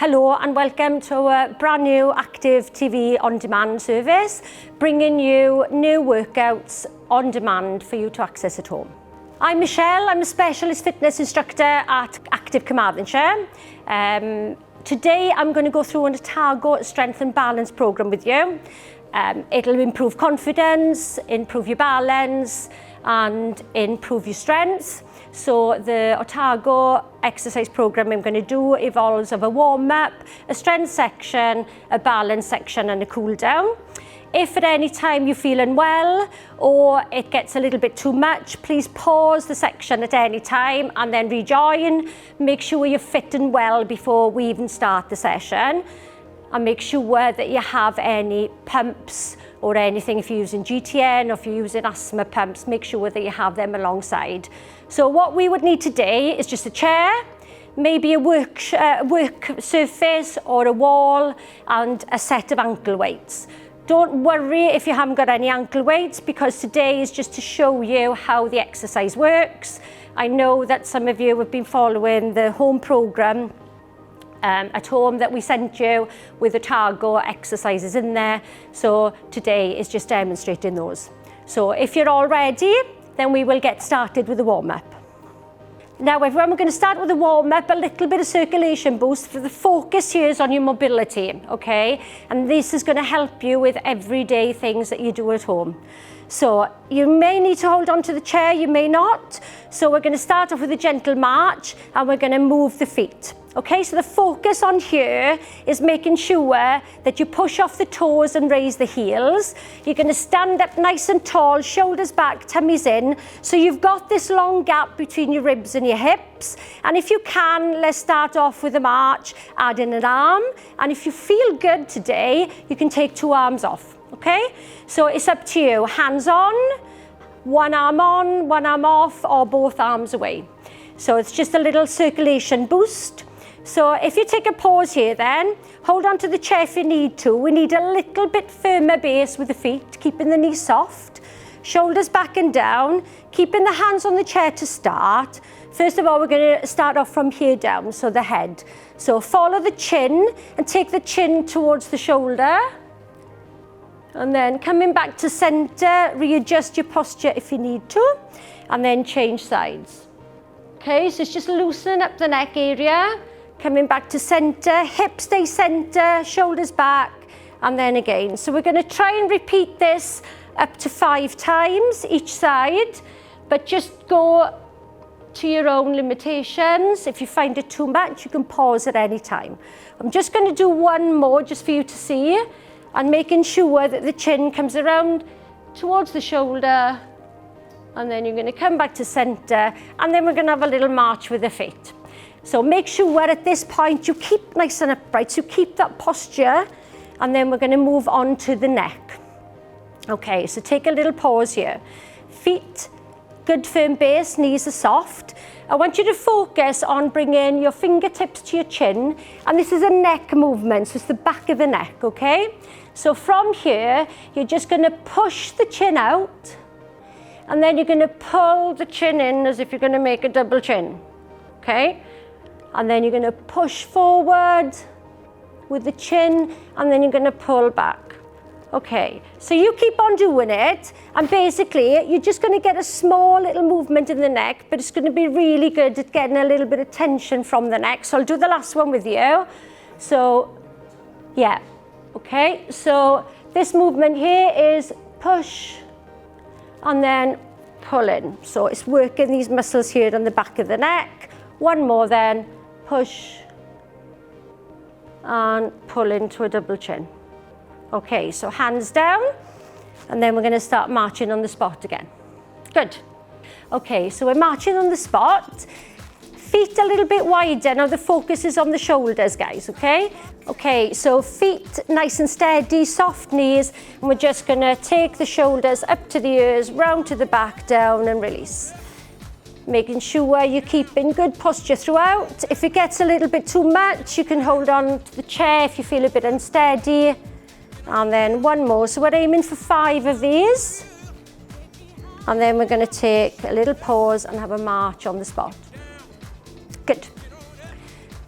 Hello and welcome to our brand new active TV on-demand service, bringing you new workouts on demand for you to access at home. I'm Michelle, I'm a specialist fitness instructor at Active Carmarthenshire. Today I'm going to go through an Otago strength and balance program with you. It'll improve confidence, improve your balance and improve your strength. So the Otago exercise program I'm going to do evolves of a warm-up, a strength section, a balance section and a cool down. If at any time you feel unwell or it gets a little bit too much, please pause the section at any time and then rejoin. Make sure you're fit and well before we even start the session. And make sure that you have any pumps or anything. If you're using GTN or if you're using asthma pumps, make sure that you have them alongside. So what we would need today is just a chair, maybe a work surface or a wall and a set of ankle weights. Don't worry if you haven't got any ankle weights, because today is just to show you how the exercise works. I know that some of you have been following the home program at home that we sent you with Otago exercises in there. So today is just demonstrating those. So if you're all ready, then we will get started with the warm-up. Now everyone, we're going to start with a warm-up, a little bit of circulation boost. For the focus here is on your mobility, okay? And this is going to help you with everyday things that you do at home. So you may need to hold on to the chair, you may not. So we're going to start off with a gentle march and we're going to move the feet. Okay, so the focus on here is making sure that you push off the toes and raise the heels. You're going to stand up nice and tall, shoulders back, tummies in. So you've got this long gap between your ribs and your hips. And if you can, let's start off with a march, add in an arm. And if you feel good today, you can take 2 arms off. Okay, so it's up to you. Hands on, 1 arm on, 1 arm off, or both arms away. So it's just a little circulation boost. So if you take a pause here then, hold on to the chair if you need to. We need a little bit firmer base with the feet, keeping the knees soft, shoulders back and down, keeping the hands on the chair to start. First of all, we're going to start off from here down, so the head. So follow the chin and take the chin towards the shoulder. And then coming back to center, readjust your posture if you need to, and then change sides. Okay, so it's just loosening up the neck area. Coming back to center, hips stay center, shoulders back, and then again. So we're going to try and repeat this up to 5 times each side, but just go to your own limitations. If you find it too much, you can pause at any time. I'm just going to do one more just for you to see, and making sure that the chin comes around towards the shoulder, and then you're going to come back to center, and then we're going to have a little march with the feet. So make sure at this point you keep nice and upright, so keep that posture, and then we're going to move on to the neck. Okay, so take a little pause here. Feet, good firm base, knees are soft. I want you to focus on bringing your fingertips to your chin, and this is a neck movement, so it's the back of the neck, okay? So from here, you're just going to push the chin out, and then you're going to pull the chin in as if you're going to make a double chin, okay? And then you're going to push forward with the chin, and then you're going to pull back. Okay, so you keep on doing it, and basically you're just going to get a small little movement in the neck, but it's going to be really good at getting a little bit of tension from the neck. So I'll do the last one with you. So, yeah, okay, so this movement here is push and then pull in. So it's working these muscles here on the back of the neck. One more then. Push and pull into a double chin. Okay, so hands down, and then we're going to start marching on the spot again. Good. Okay, so we're marching on the spot. Feet a little bit wider. Now the focus is on the shoulders, guys, okay? Okay, so feet nice and steady, soft knees, and we're just going to take the shoulders up to the ears, round to the back, down and release. Making sure you keep in good posture throughout. If it gets a little bit too much, you can hold on to the chair if you feel a bit unsteady. And then one more. So we're aiming for 5 of these. And then we're going to take a little pause and have a march on the spot. Good.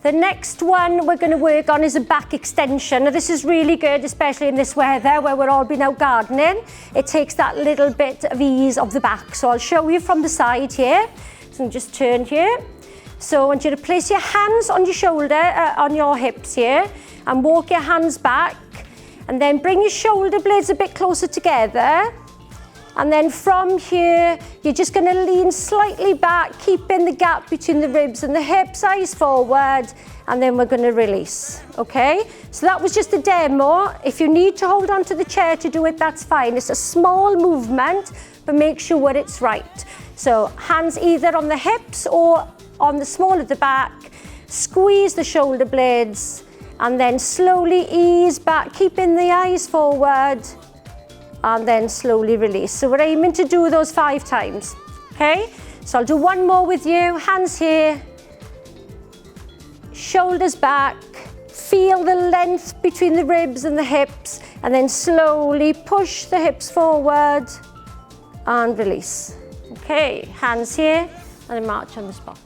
The next one we're going to work on is a back extension. Now this is really good, especially in this weather where we're all been out gardening. It takes that little bit of ease of the back. So I'll show you from the side here. So just turn here. So I want you to place your hands on your shoulder, on your hips here, and walk your hands back. And then bring your shoulder blades a bit closer together. And then from here, you're just going to lean slightly back, keeping the gap between the ribs and the hips, eyes forward, and then we're going to release, okay? So that was just a demo. If you need to hold on to the chair to do it, that's fine. It's a small movement, but make sure it's right. So hands either on the hips or on the small of the back, squeeze the shoulder blades, and then slowly ease back, keeping the eyes forward, and then slowly release. So we're aiming to do those 5 times, okay? So I'll do one more with you. Hands here, shoulders back, feel the length between the ribs and the hips, and then slowly push the hips forward and release. Okay, hands here, and then march on the spot.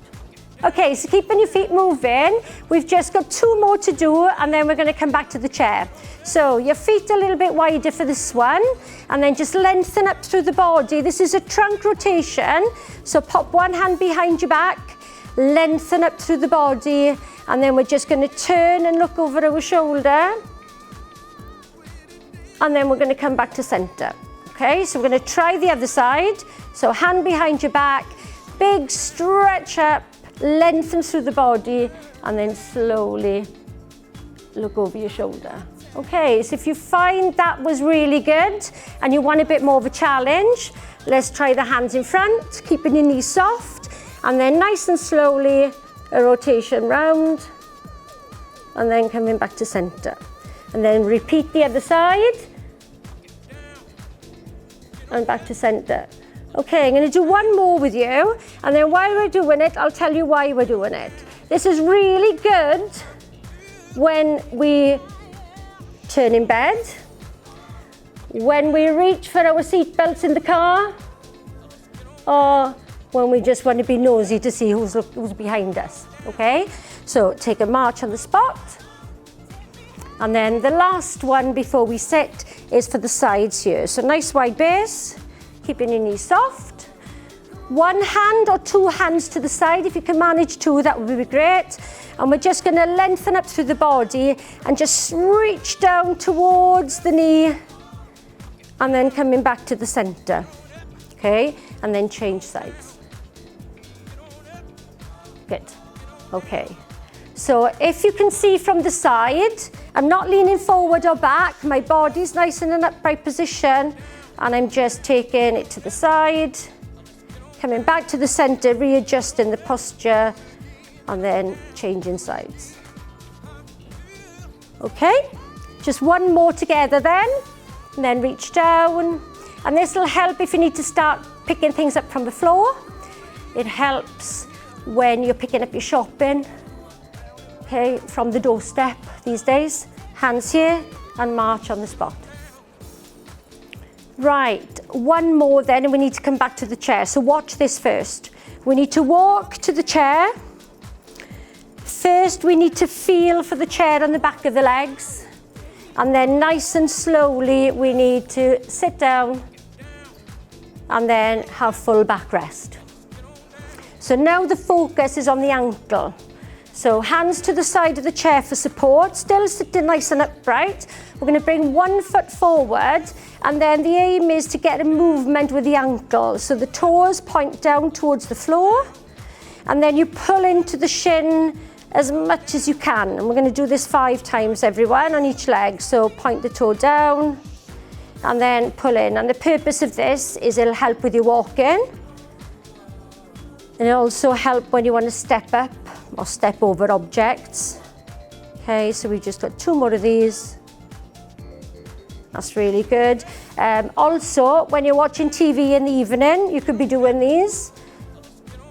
Okay, so keeping your feet moving, we've just got 2 more to do, and then we're going to come back to the chair. So your feet a little bit wider for this one, and then just lengthen up through the body. This is a trunk rotation, so pop one hand behind your back, lengthen up through the body, and then we're just going to turn and look over our shoulder, and then we're going to come back to center. Okay, so we're going to try the other side. So hand behind your back, big stretch up, lengthen through the body, and then slowly look over your shoulder. Okay, so if you find that was really good and you want a bit more of a challenge, let's try the hands in front, keeping your knees soft, and then nice and slowly a rotation round, and then coming back to center. And then repeat the other side, and back to center. Okay, I'm going to do one more with you, and then while we're doing it, I'll tell you why we're doing it. This is really good when we turn in bed, when we reach for our seat belts in the car, or when we just want to be nosy to see who's behind us, okay? So take a march on the spot. And then the last one before we sit is for the sides here. So nice wide base, keeping your knees soft. One hand or 2 hands to the side. If you can manage 2, that would be great. And we're just going to lengthen up through the body and just reach down towards the knee, and then coming back to the center. Okay, and then change sides. Good. Okay. So if you can see from the side, I'm not leaning forward or back. My body's nice in an upright position, and I'm just taking it to the side, coming back to the center, readjusting the posture, and then changing sides. Okay, just one more together then, and then reach down. And this will help if you need to start picking things up from the floor. It helps when you're picking up your shopping, okay, from the doorstep these days. Hands here, and march on the spot. Right, one more then, and we need to come back to the chair. So watch this first. We need to walk to the chair. First, we need to feel for the chair on the back of the legs. And then nice and slowly, we need to sit down and then have full back So now the focus is on the ankle. So hands to the side of the chair for support, still sitting nice and upright. We're going to bring one foot forward, and then the aim is to get a movement with the ankle. So the toes point down towards the floor, and then you pull into the shin as much as you can. And we're going to do this 5 times, everyone, on each leg. So point the toe down, and then pull in. And the purpose of this is it'll help with your walking. And it'll also help when you want to step up or step over objects. Okay, so we've just got 2 more of these. That's really good. Also, when you're watching TV in the evening, you could be doing these.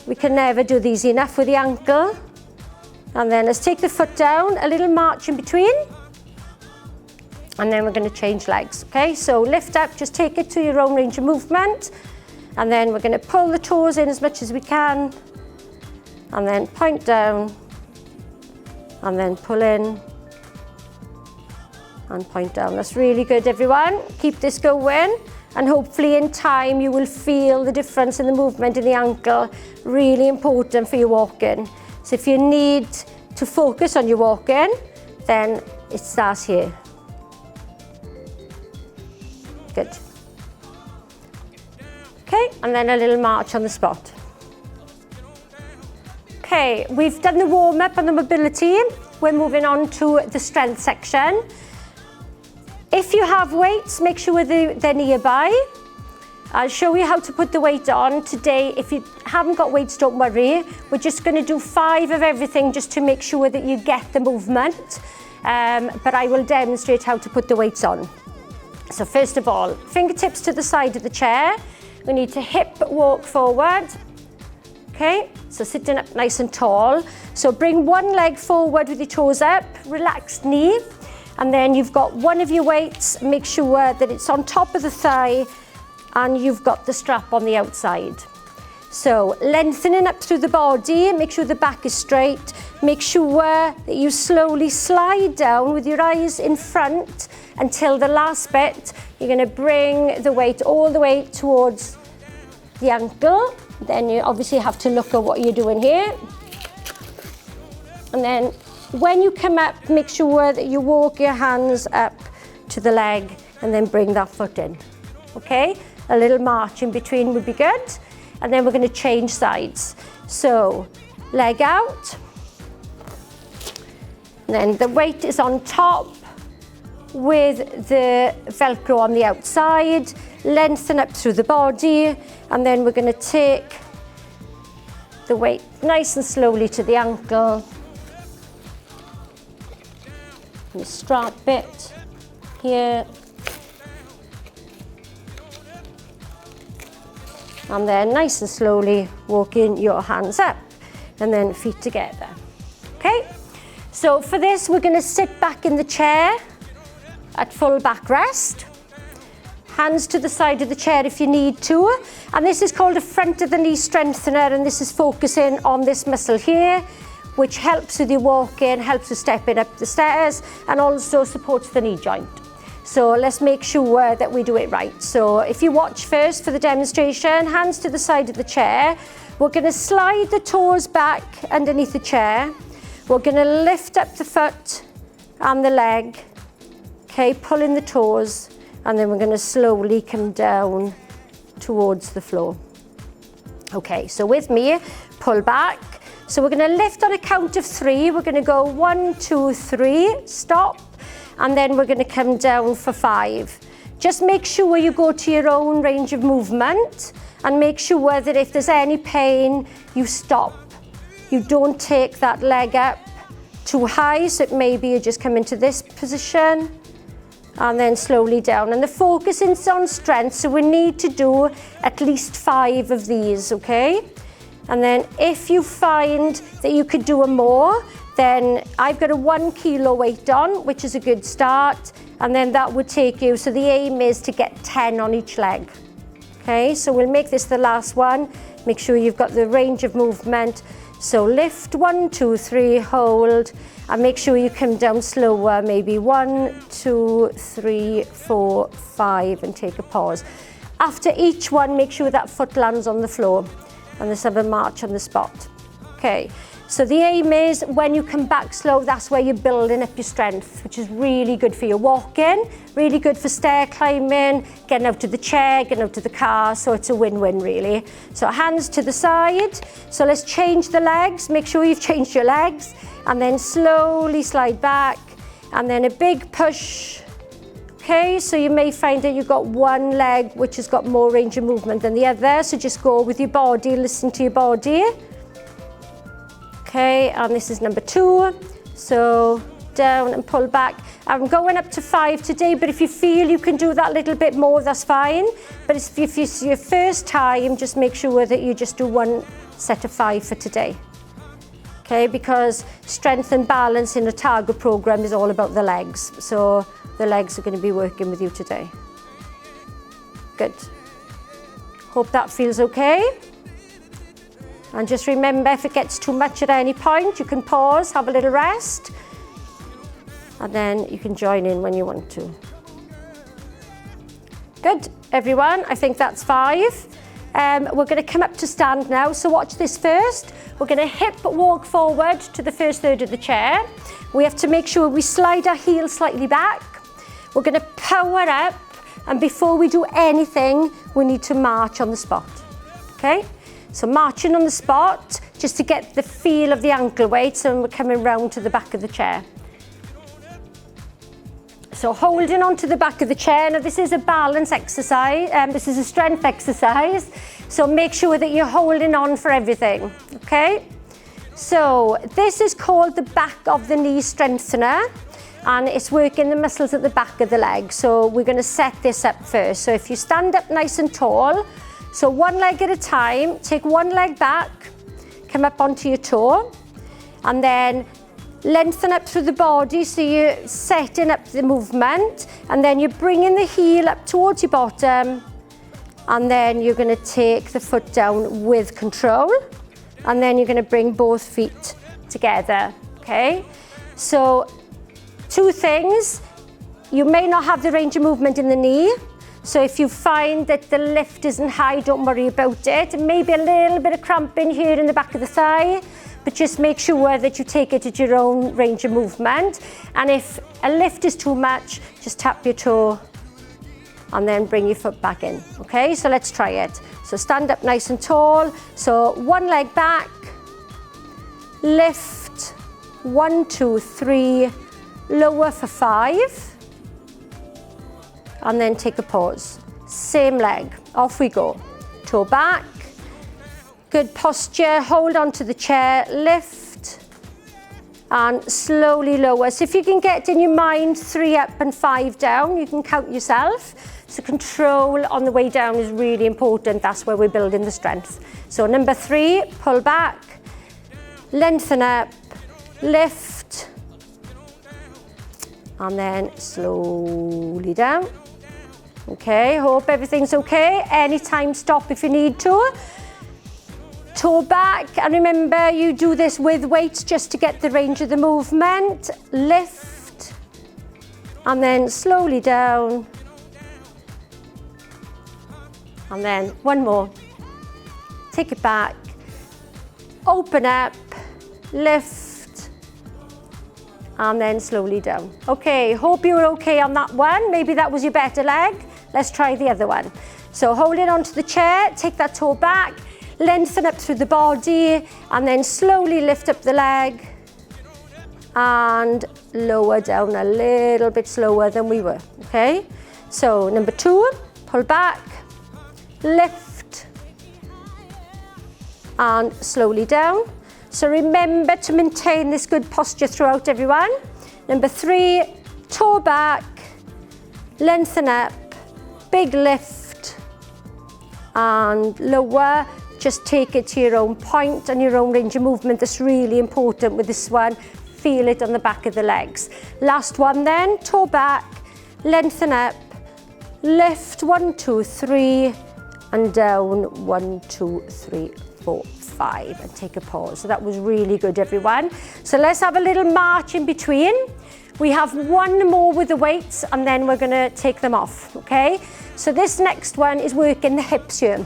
We can never do these enough with the ankle. And then let's take the foot down, a little march in between. And then we're going to change legs, okay? So lift up, just take it to your own range of movement. And then we're going to pull the toes in as much as we can. And then point down and then pull in and point down. That's really good, everyone. Keep this going, and hopefully in time you will feel the difference in the movement in the ankle. Really important for your walking. So if you need to focus on your walking, then it starts here. Good. Okay, and then a little march on the spot. Okay, we've done the warm-up on the mobility. We're moving on to the strength section. If you have weights, make sure they're nearby. I'll show you how to put the weight on today. If you haven't got weights, don't worry. We're just going to do 5 of everything just to make sure that you get the movement. But I will demonstrate how to put the weights on. So first of all, fingertips to the side of the chair. We need to hip walk forward. Okay, so sitting up nice and tall. So bring one leg forward with your toes up, relaxed knee. And then you've got one of your weights, make sure that it's on top of the thigh and you've got the strap on the outside. So lengthening up through the body, make sure the back is straight. Make sure that you slowly slide down with your eyes in front until the last bit. You're going to bring the weight all the way towards the ankle. Then you obviously have to look at what you're doing here. And then when you come up, make sure that you walk your hands up to the leg and then bring that foot in. Okay, a little march in between would be good. And then we're going to change sides. So leg out. And then the weight is on top with the Velcro on the outside. Lengthen up through the body. And then we're going to take the weight nice and slowly to the ankle. And the strap bit here. And then nice and slowly walking your hands up and then feet together. Okay, so for this we're going to sit back in the chair at full backrest. Hands to the side of the chair if you need to. And this is called a front of the knee strengthener, and this is focusing on this muscle here, which helps with your walking, helps with stepping up the stairs, and also supports the knee joint. So let's make sure that we do it right. So if you watch first for the demonstration, hands to the side of the chair. We're going to slide the toes back underneath the chair. We're going to lift up the foot and the leg. Okay, pull in the toes, and then we're going to slowly come down towards the floor. Okay, so with me, pull back. So we're going to lift on a count of 3. We're going to go 1, 2, 3, stop. And then we're going to come down for 5. Just make sure you go to your own range of movement and make sure that if there's any pain, you stop. You don't take that leg up too high, so maybe you just come into this position and then slowly down. And the focus is on strength, so we need to do at least 5 of these, okay? And then if you find that you could do more, then I've got a 1 kilo weight on, which is a good start. And then that would take you, so the aim is to get 10 on each leg. Okay, so we'll make this the last one. Make sure you've got the range of movement. So lift 1, 2, 3, hold, and make sure you come down slower, maybe 1, 2, 3, 4, 5, and take a pause. After each one, make sure that foot lands on the floor, and let's have a march on the spot. Okay. So the aim is when you come back slow, that's where you're building up your strength, which is really good for your walking, really good for stair climbing, getting out of the chair, getting out of the car, so it's a win-win really. So hands to the side. So let's change the legs, make sure you've changed your legs, and then slowly slide back, and then a big push. Okay, so you may find that you've got one leg which has got more range of movement than the other, so just go with your body, listen to your body. Okay, and this is number 2. So down and pull back. I'm going up to 5 today, but if you feel you can do that little bit more, that's fine. But if it's your first time, just make sure that you just do 1 set of 5 for today. Okay, because strength and balance in the Otago program is all about the legs. So the legs are going to be working with you today. Good. Hope that feels okay. And just remember, if it gets too much at any point, you can pause, have a little rest, and then you can join in when you want to. Good, everyone, I think that's 5. We're going to come up to stand now, so watch this first. We're going to hip walk forward to the first third of the chair. We have to make sure we slide our heels slightly back. We're going to power up, and before we do anything, we need to march on the spot, okay? So marching on the spot, just to get the feel of the ankle weights, and we're coming round to the back of the chair. So holding on to the back of the chair. Now this is a balance exercise, this is a strength exercise, so make sure that you're holding on for everything, okay? So this is called the back of the knee strengthener, and it's working the muscles at the back of the leg. So we're going to set this up first. So if you stand up nice and tall, so one leg at a time, take one leg back, come up onto your toe, and then lengthen up through the body, so you're setting up the movement, and then you're bringing the heel up towards your bottom, and then you're going to take the foot down with control, and then you're going to bring both feet together, okay? So 2 things, you may not have the range of movement in the knee, so if you find that the lift isn't high, don't worry about it. Maybe a little bit of cramping here in the back of the thigh, but just make sure that you take it at your own range of movement. And if a lift is too much, just tap your toe and then bring your foot back in. Okay, so let's try it. So stand up nice and tall. So one leg back, lift, 1, 2, 3, lower for 5, and then take a pause. Same leg, off we go. Toe back. Good posture, hold on to the chair, lift, and slowly lower. So if you can get in your mind 3 up and 5 down, you can count yourself. So control on the way down is really important. That's where we're building the strength. So number 3, pull back, lengthen up, lift, and then slowly down. Okay, hope everything's okay. Anytime stop if you need to. Toe back, and remember you do this with weights just to get the range of the movement. Lift, and then slowly down. And then one more. Take it back, open up, lift, and then slowly down. Okay, hope you were okay on that one. Maybe that was your better leg. Let's try the other one. So holding onto the chair, take that toe back, lengthen up through the body, and then slowly lift up the leg and lower down a little bit slower than we were, okay? So number 2, pull back, lift, and slowly down. So remember to maintain this good posture throughout, everyone. Number 3, toe back, lengthen up, big lift, and lower. Just take it to your own point and your own range of movement. That's really important with this one. Feel it on the back of the legs. Last one then, toe back, lengthen up, lift, 1, 2, 3, and down, 1, 2, 3, 4, 5, and take a pause. So that was really good, everyone. So let's have a little march in between. We have one more with the weights, and then we're gonna take them off, okay? So this next one is working the hips here.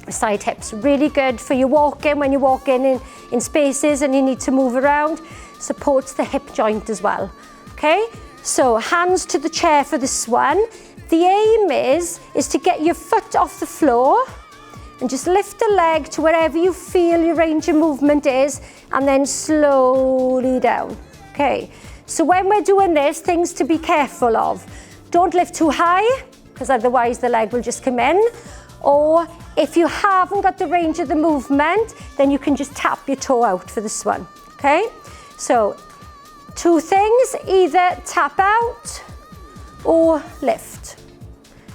Side hips, really good for your walking, when you're walking in spaces and you need to move around. Supports the hip joint as well, okay? So hands to the chair for this one. The aim is to get your foot off the floor and just lift the leg to wherever you feel your range of movement is, and then slowly down, okay? So when we're doing this, things to be careful of. Don't lift too high, because otherwise the leg will just come in. Or if you haven't got the range of the movement, then you can just tap your toe out for this one, okay? So 2 things, either tap out or lift.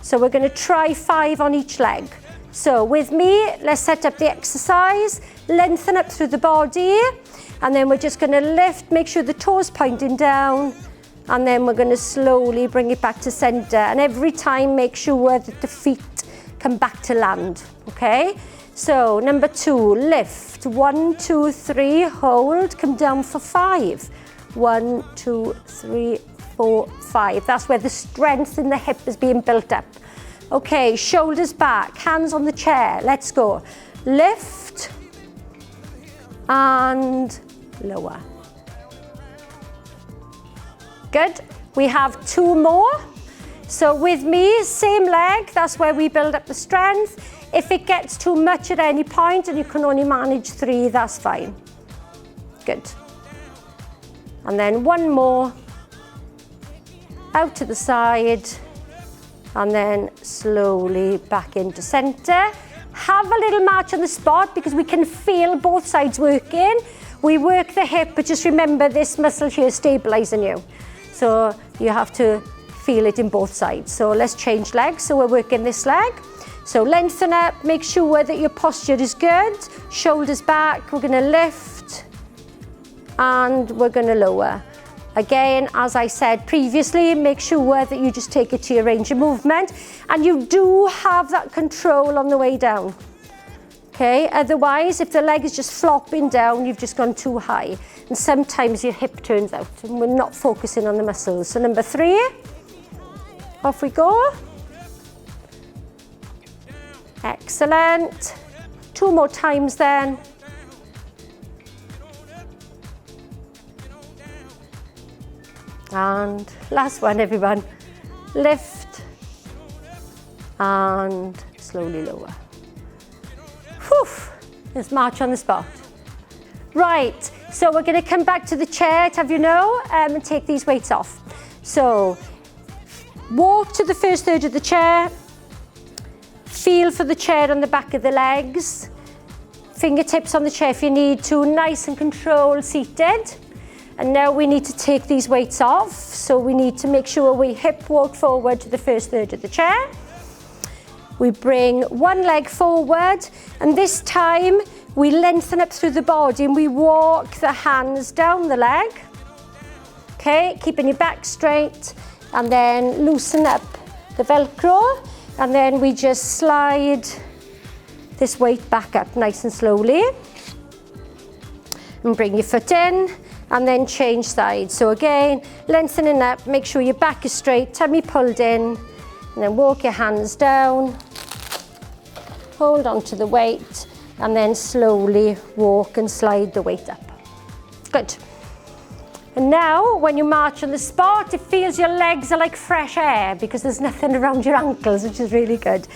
So we're going to try 5 on each leg. So with me, let's set up the exercise, lengthen up through the body, and then we're just going to lift, make sure the toes pointing down, and then we're going to slowly bring it back to center. And every time make sure that the feet come back to land, okay? So number 2, lift. 1, 2, 3, hold, come down for 5. 1, 2, 3, 4, 5. That's where the strength in the hip is being built up. Okay, shoulders back, hands on the chair. Let's go. Lift and lower. Good. We have 2 more. So with me, same leg, that's where we build up the strength. If it gets too much at any point and you can only manage 3, that's fine. Good. And then 1 more. Out to the side. And then slowly back into centre. Have a little march on the spot because we can feel both sides working. We work the hip, but just remember this muscle here is stabilising you. So you have to feel it in both sides. So let's change legs. So we're working this leg. So lengthen up, make sure that your posture is good. Shoulders back, we're gonna lift and we're gonna lower. Again, as I said previously, make sure that you just take it to your range of movement and you do have that control on the way down. Okay, otherwise, if the leg is just flopping down, you've just gone too high. And sometimes your hip turns out and we're not focusing on the muscles. So number 3, off we go. Excellent. 2 more times then. And last one, everyone. Lift and slowly lower. Whew. Let's march on the spot. Right, so we're going to come back to the chair to have you know and take these weights off. So walk to the first third of the chair. Feel for the chair on the back of the legs. Fingertips on the chair if you need to. Nice and controlled, seated. And now we need to take these weights off. So we need to make sure we hip walk forward to the first third of the chair. We bring one leg forward, and this time we lengthen up through the body and we walk the hands down the leg. Okay, keeping your back straight, and then loosen up the Velcro, and then we just slide this weight back up nice and slowly. And bring your foot in, and then change sides. So again, lengthening up, make sure your back is straight, tummy pulled in, and then walk your hands down. Hold on to the weight, and then slowly walk and slide the weight up. Good. And now, when you march on the spot, it feels your legs are like fresh air because there's nothing around your ankles, which is really good.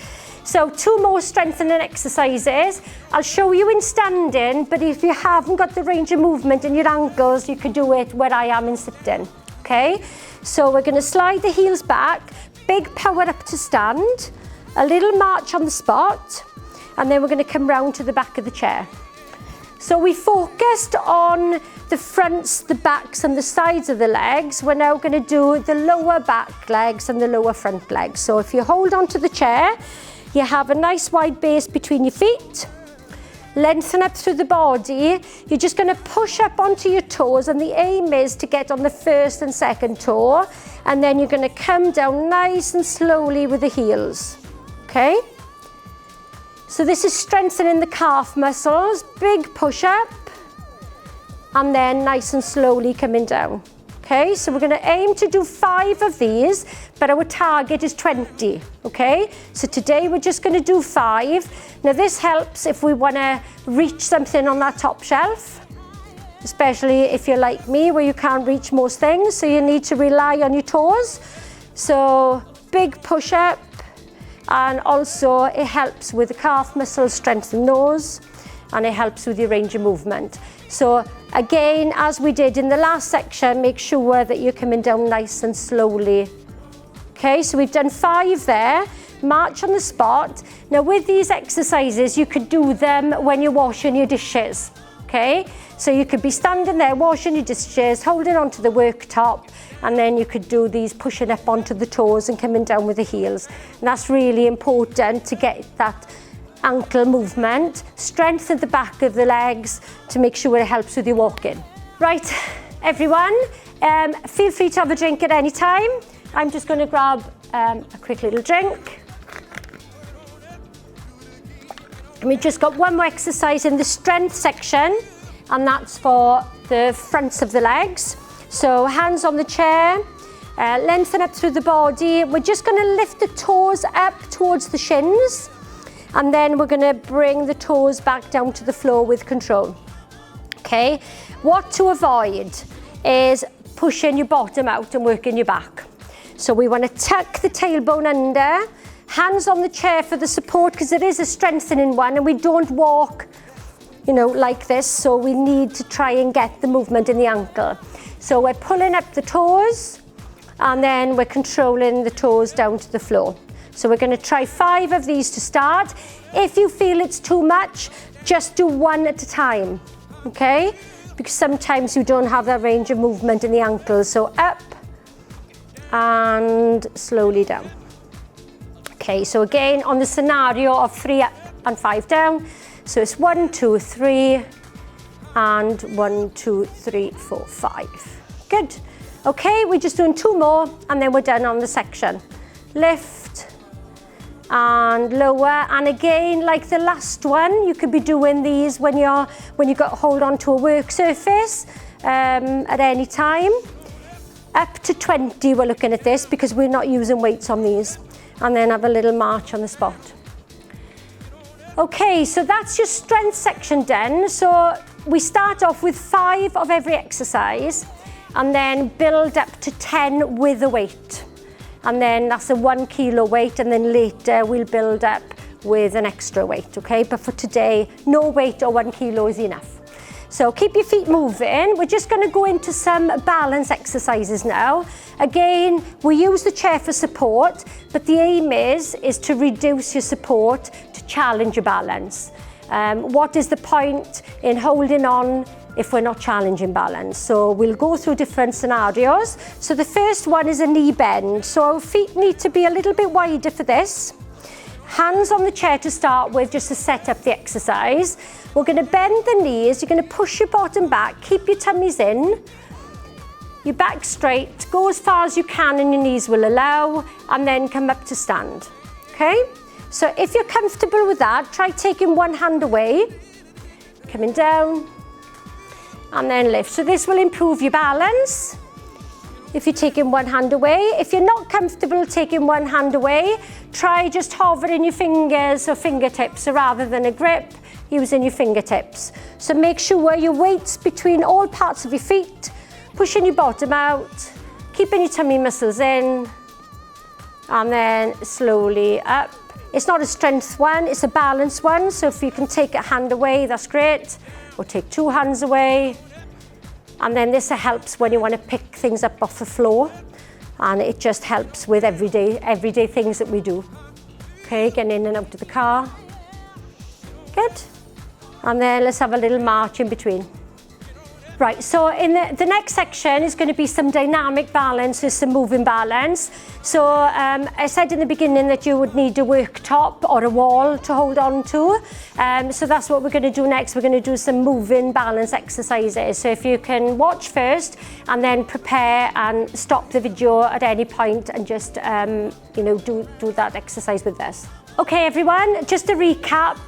So 2 more strengthening exercises. I'll show you in standing, but if you haven't got the range of movement in your ankles, you can do it where I am in sitting, okay? So we're gonna slide the heels back, big power up to stand, a little march on the spot, and then we're gonna come round to the back of the chair. So we focused on the fronts, the backs and the sides of the legs. We're now gonna do the lower back legs and the lower front legs. So if you hold on to the chair, you have a nice wide base between your feet. Lengthen up through the body. You're just gonna push up onto your toes, and the aim is to get on the first and second toe, and then you're gonna come down nice and slowly with the heels, okay? So this is strengthening the calf muscles, big push up, and then nice and slowly coming down. Okay, so we're gonna aim to do 5 of these, but our target is 20, okay? So today we're just gonna do 5. Now this helps if we wanna reach something on that top shelf, especially if you're like me, where you can't reach most things, so you need to rely on your toes. So big push up, and also it helps with the calf muscles, strengthen those, and it helps with your range of movement. So again, as we did in the last section, make sure that you're coming down nice and slowly. Okay, so we've done 5 there. March on the spot. Now with these exercises, you could do them when you're washing your dishes. Okay, so you could be standing there washing your dishes, holding onto the worktop, and then you could do these pushing up onto the toes and coming down with the heels. And that's really important to get that ankle movement, strengthen the back of the legs to make sure it helps with your walking. Right, everyone, feel free to have a drink at any time. I'm just going to grab a quick little drink. And we've just got one more exercise in the strength section, and that's for the fronts of the legs. So hands on the chair, lengthen up through the body. We're just going to lift the toes up towards the shins, and then we're going to bring the toes back down to the floor with control. Okay, what to avoid is pushing your bottom out and working your back. So we want to tuck the tailbone under, hands on the chair for the support, because it is a strengthening one, and we don't walk, you know, like this, so we need to try and get the movement in the ankle. So we're pulling up the toes, and then we're controlling the toes down to the floor. So we're going to try 5 of these to start. If you feel it's too much, just do 1 at a time, okay? Because sometimes you don't have that range of movement in the ankles. So up and slowly down. Okay, so again, on the scenario of 3 up and 5 down. So it's 1, 2, 3, and 1, 2, 3, 4, 5. Good. Okay, we're just doing 2 more, and then we're done on the section. Lift and lower, and again, like the last one, you could be doing these when you got hold on to a work surface at any time. Up to 20, we're looking at this because we're not using weights on these, and then have a little march on the spot. Okay, so that's your strength section done. So we start off with 5 of every exercise, and then build up to 10 with a weight. And then that's a 1 kilo weight, and then later we'll build up with an extra weight, okay? But for today, no weight or 1 kilo is enough. So keep your feet moving. We're just gonna go into some balance exercises now. Again, we use the chair for support, but the aim is to reduce your support to challenge your balance. What is the point in holding on if we're not challenging balance? So we'll go through different scenarios. So the first one is a knee bend. So our feet need to be a little bit wider for this. Hands on the chair to start with, just to set up the exercise. We're going to bend the knees. You're going to push your bottom back, keep your tummies in, your back straight, go as far as you can and your knees will allow, and then come up to stand. Okay? So if you're comfortable with that, try taking one hand away, coming down, and then lift. So this will improve your balance if you're taking one hand away. If you're not comfortable taking one hand away, try just hovering your fingers or fingertips, so rather than a grip, using your fingertips. So make sure your weight's between all parts of your feet, pushing your bottom out, keeping your tummy muscles in, and then slowly up. It's not a strength one, it's a balance one, so if you can take a hand away, that's great, or take 2 hands away. And then this helps when you want to pick things up off the floor, and it just helps with everyday things that we do. Okay, getting in and out of the car. Good. And then let's have a little march in between. Right, so in the next section is going to be some dynamic balance with some moving balance. So I said in the beginning that you would need a worktop or a wall to hold on to. So that's what we're going to do next. We're going to do some moving balance exercises. So if you can watch first and then prepare and stop the video at any point and just do that exercise with us. Okay everyone, just to recap,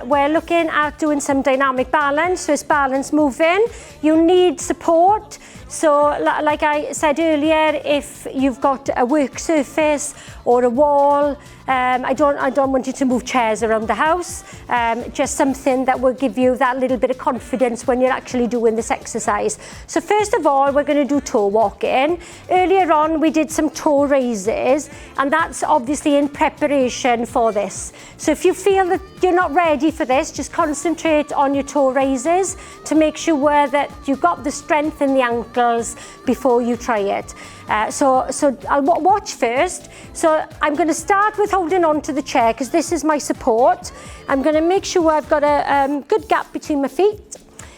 we're looking at doing some dynamic balance, so it's balance moving. You need support, so like I said earlier, if you've got a work surface or a wall, I don't want you to move chairs around the house, just something that will give you that little bit of confidence when you're actually doing this exercise. So first of all, we're going to do toe walking. Earlier on, we did some toe raises, and that's obviously in preparation for this. So if you feel that you're not ready for this, just concentrate on your toe raises to make sure that you've got the strength in the ankles before you try it. So I'll watch first. So I'm going to start with holding on to the chair because this is my support. I'm going to make sure I've got a good gap between my feet.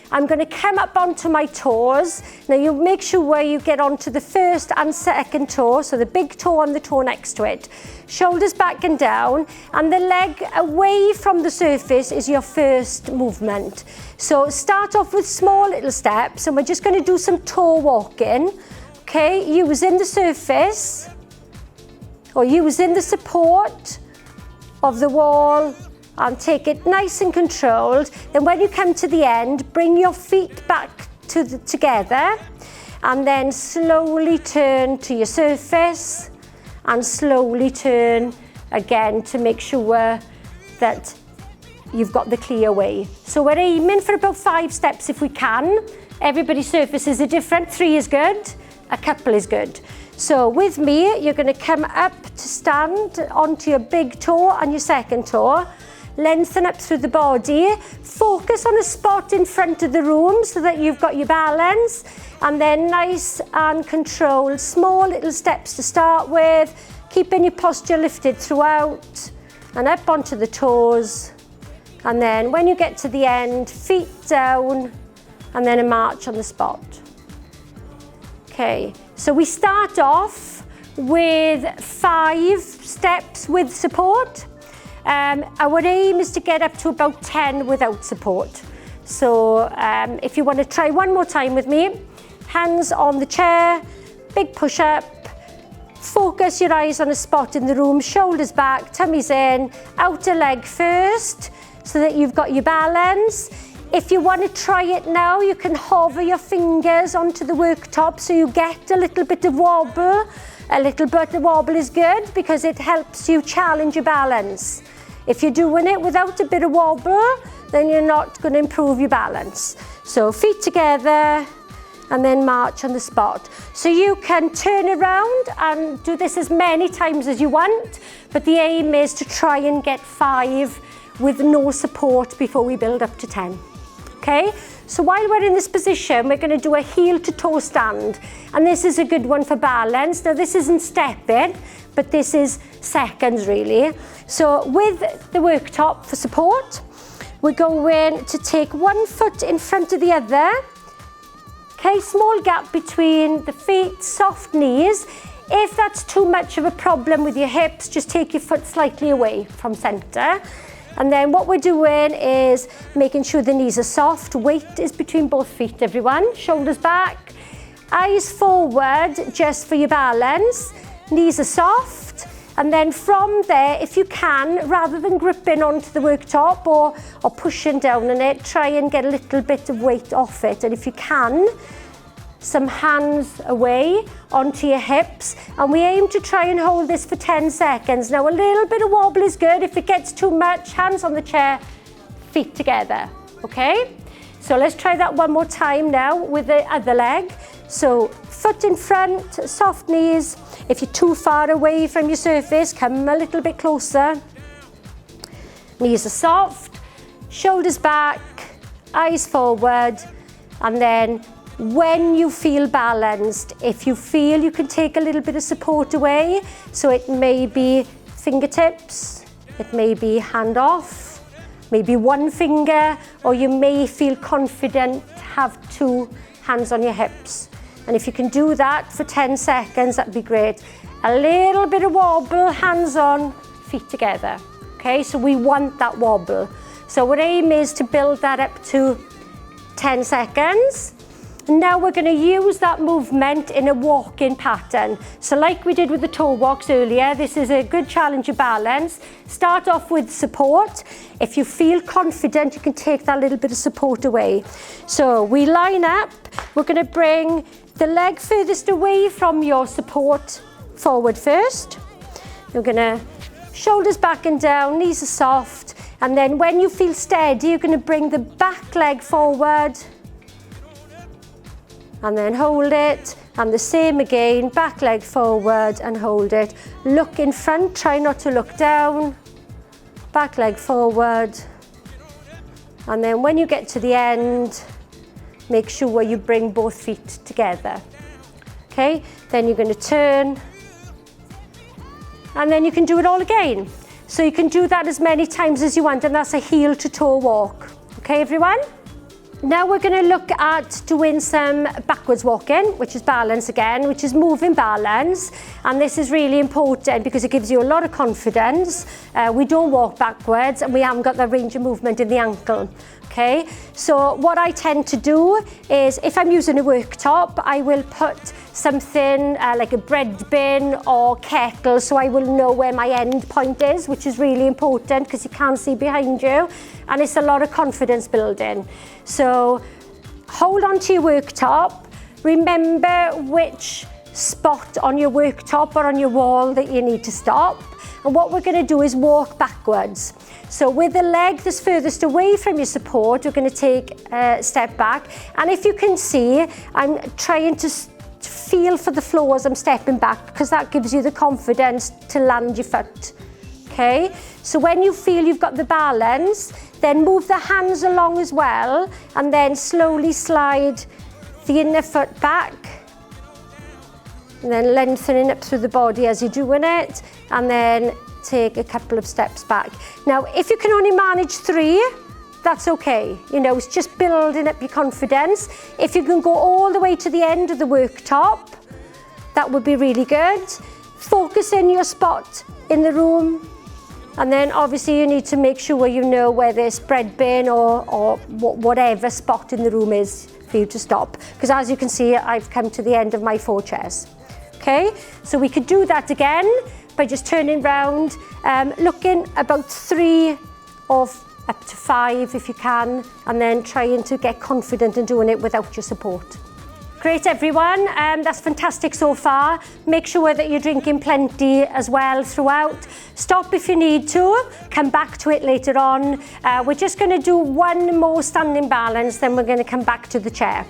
I'm going to come up onto my toes. Now you make sure you get onto the first and second toe, so the big toe and the toe next to it. Shoulders back and down, and the leg away from the surface is your first movement. So start off with small little steps, and we're just going to do some toe walking. Okay, using the surface or using the support of the wall and take it nice and controlled. Then when you come to the end, bring your feet back together and then slowly turn to your surface and slowly turn again to make sure that you've got the clear way. So we're aiming for about 5 steps if we can. Everybody's surfaces are different. 3 is good, a couple is good. So with me, you're going to come up to stand onto your big toe and your second toe. Lengthen up through the body. Focus on a spot in front of the room so that you've got your balance. And then nice and controlled, small little steps to start with. Keeping your posture lifted throughout. And up onto the toes. And then when you get to the end, feet down. And then a march on the spot. Okay, so we start off with 5 steps with support. Our aim is to get up to about 10 without support. So if you want to try one more time with me, hands on the chair, big push up, focus your eyes on a spot in the room, shoulders back, tummies in, outer leg first so that you've got your balance. If you want to try it now, you can hover your fingers onto the worktop so you get a little bit of wobble. A little bit of wobble is good because it helps you challenge your balance. If you're doing it without a bit of wobble, then you're not going to improve your balance. So feet together and then march on the spot. So you can turn around and do this as many times as you want, but the aim is to try and get 5 with no support before we build up to 10. Okay, so while we're in this position, we're going to do a heel to toe stand. And this is a good one for balance. Now this isn't stepping, but this is seconds really. So with the worktop for support, we're going to take 1 foot in front of the other. Okay, small gap between the feet, soft knees. If that's too much of a problem with your hips, just take your foot slightly away from center. And then what we're doing is making sure the knees are soft. Weight is between both feet, everyone. Shoulders back, eyes forward just for your balance. Knees are soft. And then from there, if you can, rather than gripping onto the worktop or pushing down on it, try and get a little bit of weight off it. And if you can, some hands away onto your hips, and we aim to try and hold this for 10 seconds. Now a little bit of wobble is good. If it gets too much, hands on the chair, feet together, okay? So let's try that one more time now with the other leg. So foot in front, soft knees. If you're too far away from your surface, come a little bit closer. Knees are soft, shoulders back, eyes forward, and then when you feel balanced, if you feel you can take a little bit of support away, so it may be fingertips, it may be hand off, maybe 1 finger, or you may feel confident to have 2 hands on your hips. And if you can do that for 10 seconds, that'd be great. A little bit of wobble, hands on, feet together. Okay, so we want that wobble. So our aim is to build that up to 10 seconds. Now we're going to use that movement in a walking pattern. So like we did with the toe walks earlier, this is a good challenge of balance. Start off with support. If you feel confident, you can take that little bit of support away. So we line up. We're going to bring the leg furthest away from your support forward first. You're going to shoulders back and down, knees are soft. And then when you feel steady, you're going to bring the back leg forward. And then hold it, and the same again, back leg forward and hold it. Look in front, try not to look down, back leg forward. And then when you get to the end, make sure you bring both feet together. Okay, then you're going to turn, and then you can do it all again. So you can do that as many times as you want, and that's a heel to toe walk. Okay, everyone? Now we're going to look at doing some backwards walking, which is balance again, which is moving balance. And this is really important because it gives you a lot of confidence. We don't walk backwards and we haven't got the range of movement in the ankle. Okay, so what I tend to do is if I'm using a worktop, I will put something like a bread bin or kettle, so I will know where my end point is, which is really important because you can't see behind you, and it's a lot of confidence building. So hold on to your worktop, remember which spot on your worktop or on your wall that you need to stop, and what we're going to do is walk backwards. So with the leg that's furthest away from your support, we're going to take a step back, and if you can see, I'm trying to feel for the floor as I'm stepping back, because that gives you the confidence to land your foot. Okay, so when you feel you've got the balance, then move the hands along as well, and then slowly slide the inner foot back, and then lengthening up through the body as you're doing it, and then take a couple of steps back. Now, if you can only manage 3, that's okay. You know, it's just building up your confidence. If you can go all the way to the end of the worktop, that would be really good. Focus in your spot in the room, and then obviously you need to make sure you know where this bread bin or whatever spot in the room is for you to stop. Because as you can see, I've come to the end of my 4 chairs. Okay, so we could do that again by just turning round, looking about 3 or up to 5 if you can, and then trying to get confident in doing it without your support. Great everyone, that's fantastic so far. Make sure that you're drinking plenty as well throughout. Stop if you need to, come back to it later on. We're just going to do 1 more standing balance, then we're going to come back to the chair.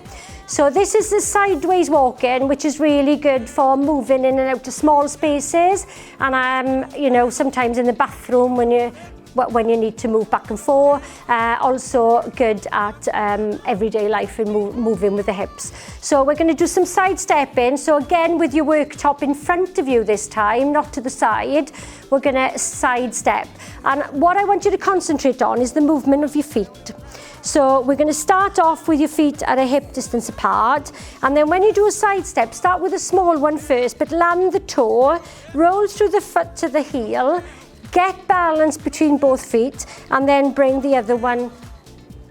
So this is the sideways walking, which is really good for moving in and out of small spaces, and you know, sometimes in the bathroom when you need to move back and forth. Also good at everyday life and moving with the hips. So we're going to do some side stepping. So again, with your worktop in front of you this time, not to the side, we're going to side step. And what I want you to concentrate on is the movement of your feet. So we're going to start off with your feet at a hip distance apart, and then when you do a side step, start with a small one first, but land the toe, roll through the foot to the heel, get balance between both feet, and then bring the other one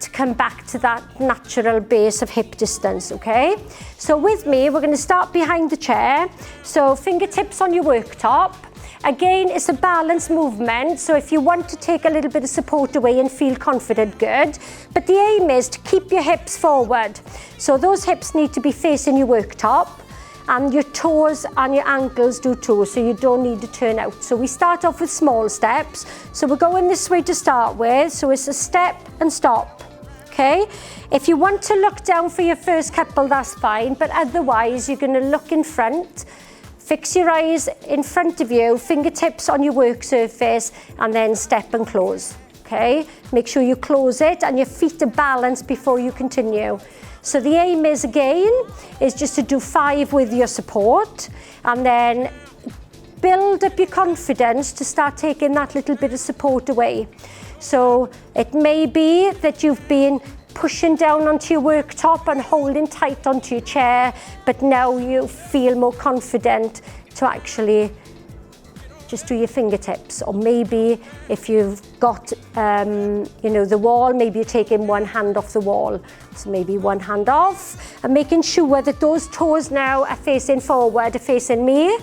to come back to that natural base of hip distance, okay? So with me, we're going to start behind the chair, so fingertips on your worktop. Again, it's a balance movement, so if you want to take a little bit of support away and feel confident, good. But the aim is to keep your hips forward. So those hips need to be facing your worktop, and your toes and your ankles do too, so you don't need to turn out. So we start off with small steps. So we're going this way to start with, so it's a step and stop, okay? If you want to look down for your first couple, that's fine, but otherwise you're going to look in front. Fix your eyes in front of you, fingertips on your work surface, and then step and close, okay? Make sure you close it and your feet are balanced before you continue. So the aim is, again, is just to do 5 with your support, and then build up your confidence to start taking that little bit of support away. So it may be that you've been pushing down onto your worktop and holding tight onto your chair, but now you feel more confident to actually just do your fingertips. Or maybe if you've got, you know, the wall, maybe you're taking one hand off the wall. So maybe one hand off, and making sure that those toes now are facing forward, are facing me,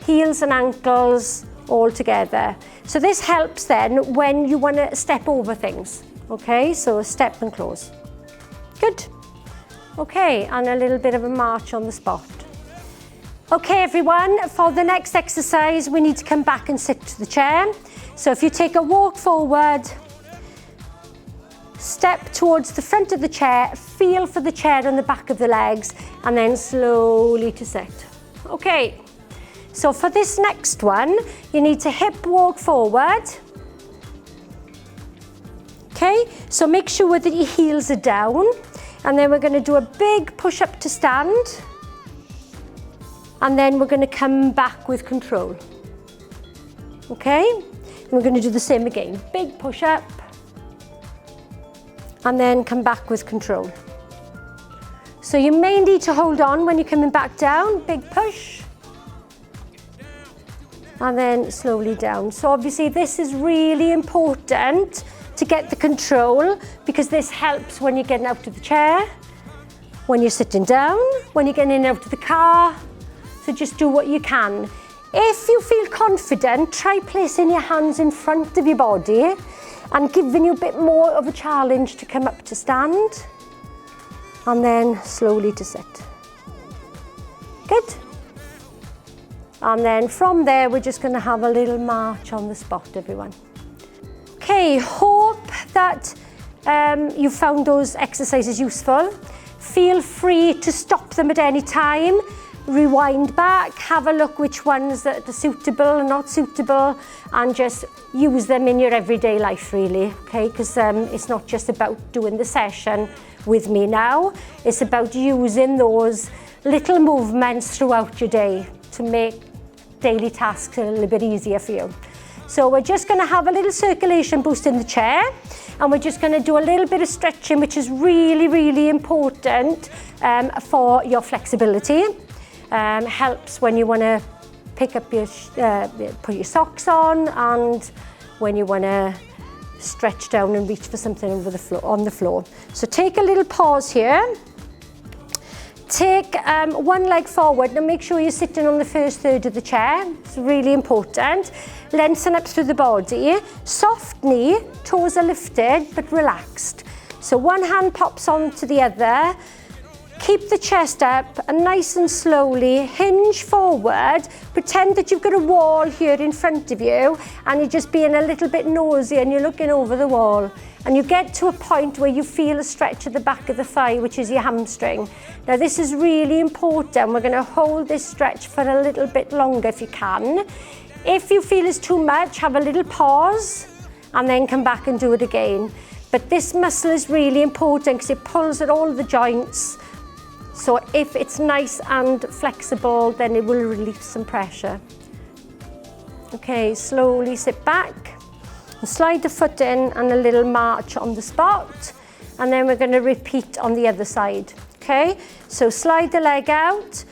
heels and ankles all together. So this helps then when you want to step over things. Okay, so step and close. Good. Okay, and a little bit of a march on the spot. Okay everyone, for the next exercise we need to come back and sit to the chair. So if you take a walk forward, step towards the front of the chair, feel for the chair on the back of the legs, and then slowly to sit. Okay, so for this next one, you need to hip walk forward. Okay, so make sure that your heels are down, and then we're going to do a big push up to stand, and then we're going to come back with control. Okay, and we're going to do the same again, big push up, and then come back with control. So you may need to hold on when you're coming back down, big push, and then slowly down. So obviously this is really important to get the control, because this helps when you're getting out of the chair. when you're sitting down, when you're getting in and out of the car. So just do what you can. If you feel confident, try placing your hands in front of your body and giving you a bit more of a challenge to come up to stand. And then slowly to sit. Good. And then from there, we're just going to have a little march on the spot, everyone. Okay, hope that you found those exercises useful. Feel free to stop them at any time, rewind back, have a look which ones that are suitable and not suitable, and just use them in your everyday life, really, okay? Because it's not just about doing the session with me now, it's about using those little movements throughout your day to make daily tasks a little bit easier for you. So we're just going to have a little circulation boost in the chair, and we're just going to do a little bit of stretching, which is really, really important for your flexibility. Helps when you want to pick up your, put your socks on, and when you want to stretch down and reach for something over the floor, on the floor. So take a little pause here. Take one leg forward. Now make sure you're sitting on the first third of the chair. It's really important. Lengthen up through the body. Soft knee, toes are lifted but relaxed. So one hand pops onto the other. Keep the chest up and nice and slowly hinge forward. Pretend that you've got a wall here in front of you and you're just being a little bit nosy and you're looking over the wall. And you get to a point where you feel a stretch at the back of the thigh, which is your hamstring. Now this is really important. We're going to hold this stretch for a little bit longer if you can. If you feel it's too much, have a little pause and then come back and do it again. But this muscle is really important because it pulls at all the joints. So if it's nice and flexible, then it will relieve some pressure. Okay, slowly sit back. Slide the foot in and a little march on the spot, and then we're going to repeat on the other side. Okay, so slide the leg out,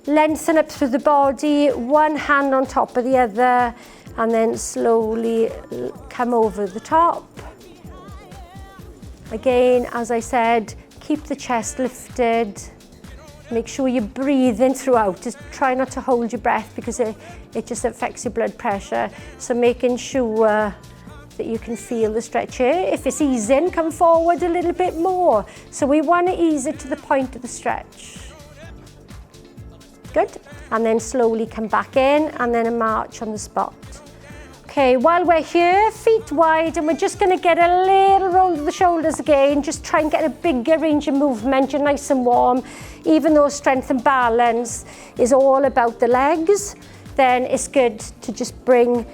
lengthen up through the body, one hand on top of the other, and then slowly come over the top. Again, as I said, keep the chest lifted. Make sure you're breathing throughout. Just try not to hold your breath because it just affects your blood pressure. So making sure that you can feel the stretch here. If it's easing, come forward a little bit more. So we want to ease it to the point of the stretch. Good. And then slowly come back in and then a march on the spot. Okay, while we're here, feet wide, and we're just going to get a little roll of the shoulders again. Just try and get a bigger range of movement. You're nice and warm. Even though strength and balance is all about the legs, then it's good to just bring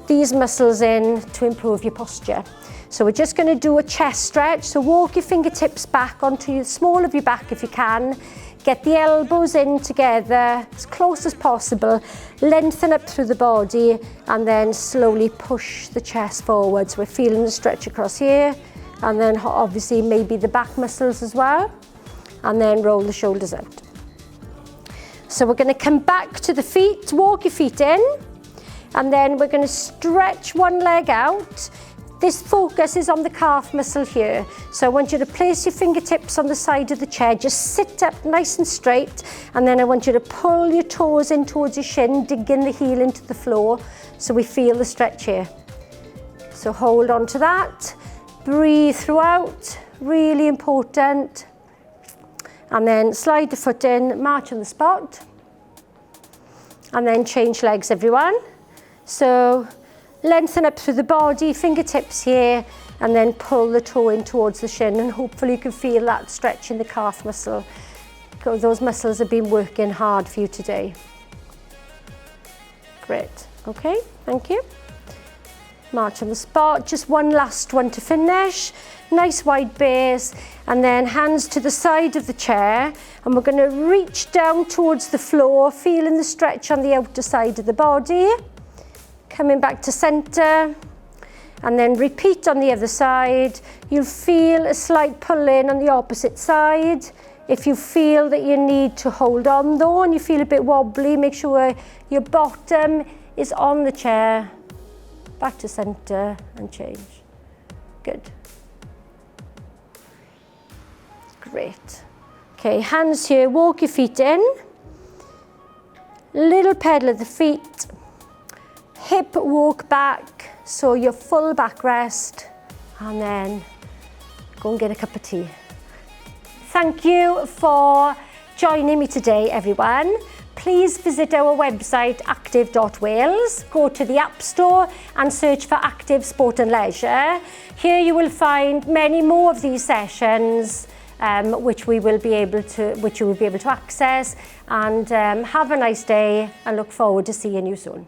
these muscles in to improve your posture. So we're just going to do a chest stretch. So walk your fingertips back onto the small of your back if you can. Get the elbows in together as close as possible. Lengthen up through the body and then slowly push the chest forward. So we're feeling the stretch across here, and then obviously maybe the back muscles as well. And then roll the shoulders out. So we're going to come back to the feet, walk your feet in. And then we're going to stretch one leg out. This focus is on the calf muscle here. So I want you to place your fingertips on the side of the chair. Just sit up nice and straight. And then I want you to pull your toes in towards your shin, digging the heel into the floor so we feel the stretch here. So hold on to that. Breathe throughout. Really important. And then slide the foot in, march on the spot. And then change legs, everyone. So lengthen up through the body, fingertips here, and then pull the toe in towards the shin, and hopefully you can feel that stretch in the calf muscle. Those muscles have been working hard for you today. Great. Okay, thank you. March on the spot. Just one last one to finish. Nice wide base, and then hands to the side of the chair, and we're going to reach down towards the floor, feeling the stretch on the outer side of the body. Coming back to center, and then repeat on the other side. You'll feel a slight pull in on the opposite side. If you feel that you need to hold on though, and you feel a bit wobbly, make sure your bottom is on the chair. Back to center and change. Good. Great. Okay, hands here, walk your feet in. Little pedal at the feet. Hip walk back, so your full backrest. And then go and get a cup of tea. Thank you for joining me today, everyone. Please visit our website, active.wales. Go to the App Store and search for Active Sport and Leisure. Here you will find many more of these sessions which you will be able to access. And have a nice day and look forward to seeing you soon.